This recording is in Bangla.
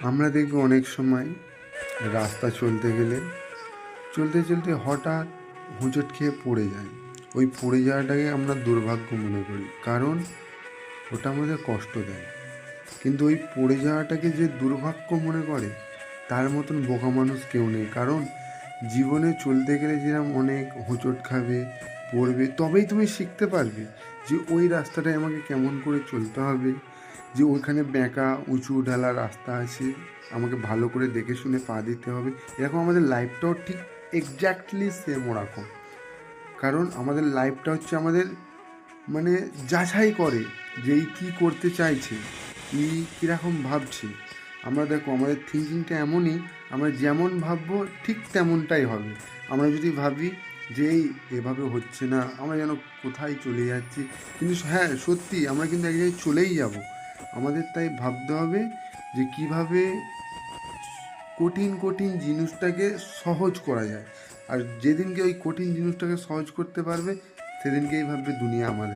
আমরা দেখব অনেক সময় রাস্তা চলতে গেলে চলতে চলতে হঠাৎ হোঁচট খেয়ে পড়ে যায়। ওই পড়ে যাওয়াটাকে আমরা দুর্ভাগ্য মনে করি, কারণ ওটা আমাদের কষ্ট দেয়। কিন্তু ওই পড়ে যাওয়াটাকে যে দুর্ভাগ্য মনে করে, তার মতন বোকা মানুষ কেউ নেই। কারণ জীবনে চলতে গেলে যেরকম অনেক হোঁচট খাবে, পড়বে, তবেই তুমি শিখতে পারবে যে ওই রাস্তাটায় আমাকে কেমন করে চলতে হবে, যে ওইখানে বেঁকা উঁচু ঢালা রাস্তা আছে, আমাকে ভালো করে দেখে শুনে পা দিতে হবে। এরকম আমাদের লাইফটাও ঠিক এক্স্যাক্টলি সেম ওরকম। কারণ আমাদের লাইফটা হচ্ছে আমাদের মানে যাচাই করে যে এই কী করতে চাইছে, কীরকম ভাবছে। আমরা দেখো আমাদের থিঙ্কিংটা এমনই, আমরা যেমন ভাববো ঠিক তেমনটাই হবে। আমরা যদি ভাবি যে এই এভাবে হচ্ছে না, আমরা যেন কোথায় চলে যাচ্ছি, কিন্তু হ্যাঁ সত্যি আমরা কিন্তু এক জায়গায় চলেই যাব। আমাদের তাই ভাবতে হবে যে কিভাবে কঠিন কঠিন জিনিসটাকে সহজ করা যায়। আর যেদিনকে ওই কঠিন জিনিসটাকে সহজ করতে পারবে, সেদিনকেই ভাববে দুনিয়া আমাদের।